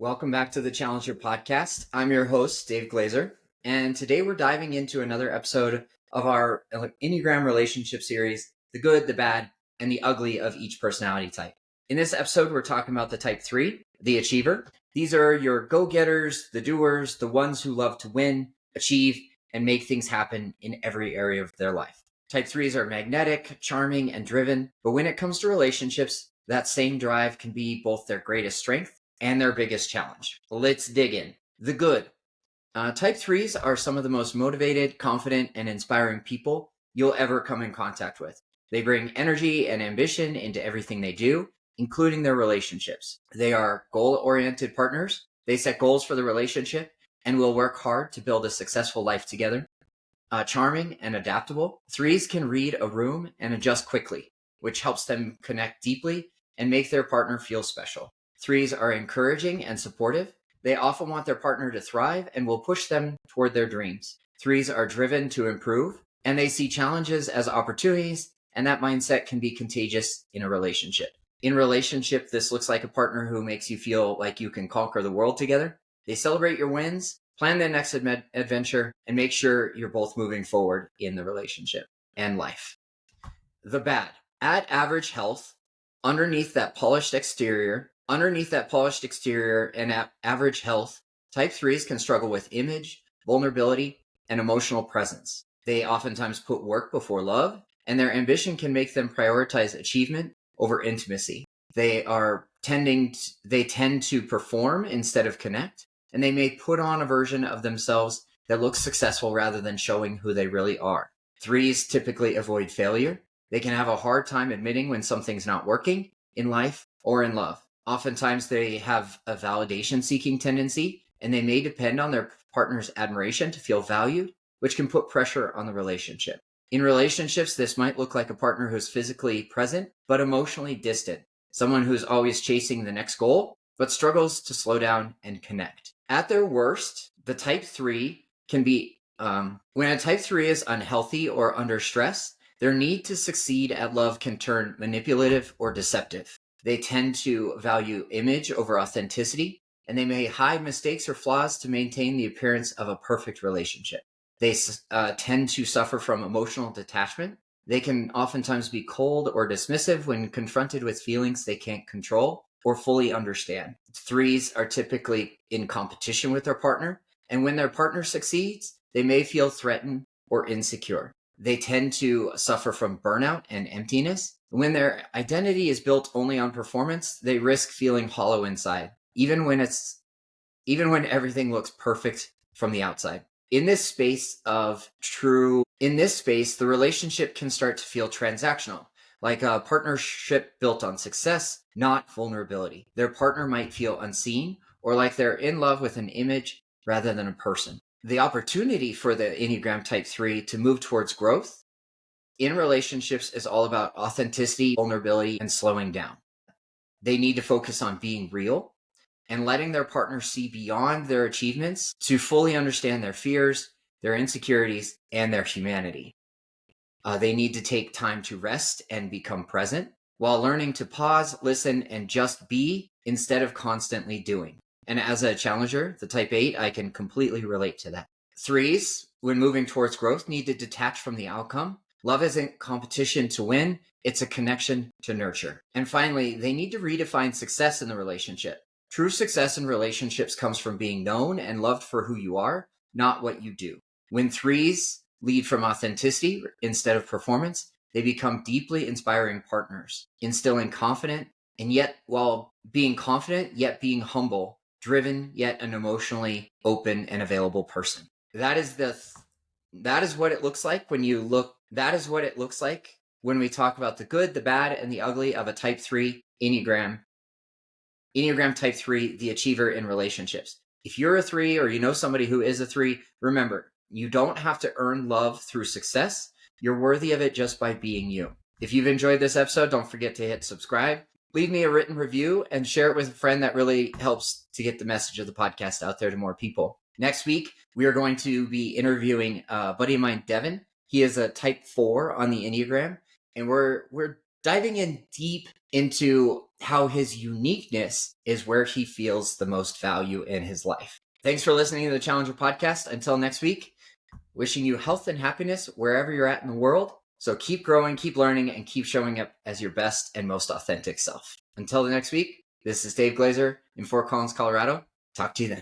Welcome back to the Challenger Podcast. I'm your host, Dave Glaser, and today we're diving into another episode of our Enneagram relationship series, the good, the bad, and the ugly of each personality type. In this episode, we're talking about the Type 3, the achiever. These are your go-getters, the doers, the ones who love to win, achieve, and make things happen in every area of their life. Type 3s are magnetic, charming, and driven, but when it comes to relationships, that same drive can be both their greatest strength and their biggest challenge. Let's dig in. The good. Type 3s are some of the most motivated, confident, and inspiring people you'll ever come in contact with. They bring energy and ambition into everything they do, including their relationships. They are goal-oriented partners. They set goals for the relationship and will work hard to build a successful life together. Charming and adaptable. 3s can read a room and adjust quickly, which helps them connect deeply and make their partner feel special. 3s are encouraging and supportive. They often want their partner to thrive and will push them toward their dreams. 3s are driven to improve, and they see challenges as opportunities, and that mindset can be contagious in a relationship. In relationship, this looks like a partner who makes you feel like you can conquer the world together. They celebrate your wins, plan the next adventure, and make sure you're both moving forward in the relationship and life. The bad. At average health, underneath that polished exterior and at average health, Type 3s can struggle with image, vulnerability, and emotional presence. They oftentimes put work before love, and their ambition can make them prioritize achievement over intimacy. They tend to perform instead of connect, and they may put on a version of themselves that looks successful rather than showing who they really are. 3s typically avoid failure. They can have a hard time admitting when something's not working in life or in love. Oftentimes, they have a validation-seeking tendency, and they may depend on their partner's admiration to feel valued, which can put pressure on the relationship. In relationships, this might look like a partner who's physically present, but emotionally distant. Someone who's always chasing the next goal, but struggles to slow down and connect. At their worst, the Type 3 can be, when a Type 3 is unhealthy or under stress, their need to succeed at love can turn manipulative or deceptive. They tend to value image over authenticity, and they may hide mistakes or flaws to maintain the appearance of a perfect relationship. They tend to suffer from emotional detachment. They can oftentimes be cold or dismissive when confronted with feelings they can't control or fully understand. 3s are typically in competition with their partner, and when their partner succeeds, they may feel threatened or insecure. They tend to suffer from burnout and emptiness. When their identity is built only on performance, they risk feeling hollow inside, even when everything looks perfect from the outside. In this space, the relationship can start to feel transactional, like a partnership built on success, not vulnerability. Their partner might feel unseen or like they're in love with an image rather than a person. The opportunity for the Enneagram Type 3 to move towards growth in relationships is all about authenticity, vulnerability, and slowing down. They need to focus on being real and letting their partner see beyond their achievements to fully understand their fears, their insecurities, and their humanity. They need to take time to rest and become present while learning to pause, listen, and just be instead of constantly doing. And as a challenger, the Type 8, I can completely relate to that. 3s, when moving towards growth, need to detach from the outcome. Love isn't competition to win, it's a connection to nurture. And finally, they need to redefine success in the relationship. True success in relationships comes from being known and loved for who you are, not what you do. When 3s lead from authenticity instead of performance, they become deeply inspiring partners, instilling confidence, and yet being humble, driven, yet an emotionally open and available person. That is what it looks like when we talk about the good, the bad, and the ugly of a Type 3 Enneagram Type 3, the achiever in relationships. If you're a 3 or you know somebody who is a 3, remember, you don't have to earn love through success. You're worthy of it just by being you. If you've enjoyed this episode, don't forget to hit subscribe, leave me a written review, and share it with a friend. That really helps to get the message of the podcast out there to more people. Next week, we are going to be interviewing a buddy of mine, Devin. He is a Type 4 on the Enneagram, and we're diving in deep into how his uniqueness is where he feels the most value in his life. Thanks for listening to the Challenger Podcast. Until next week, wishing you health and happiness wherever you're at in the world. So keep growing, keep learning, and keep showing up as your best and most authentic self. Until the next week, this is Dave Glaser in Fort Collins, Colorado. Talk to you then.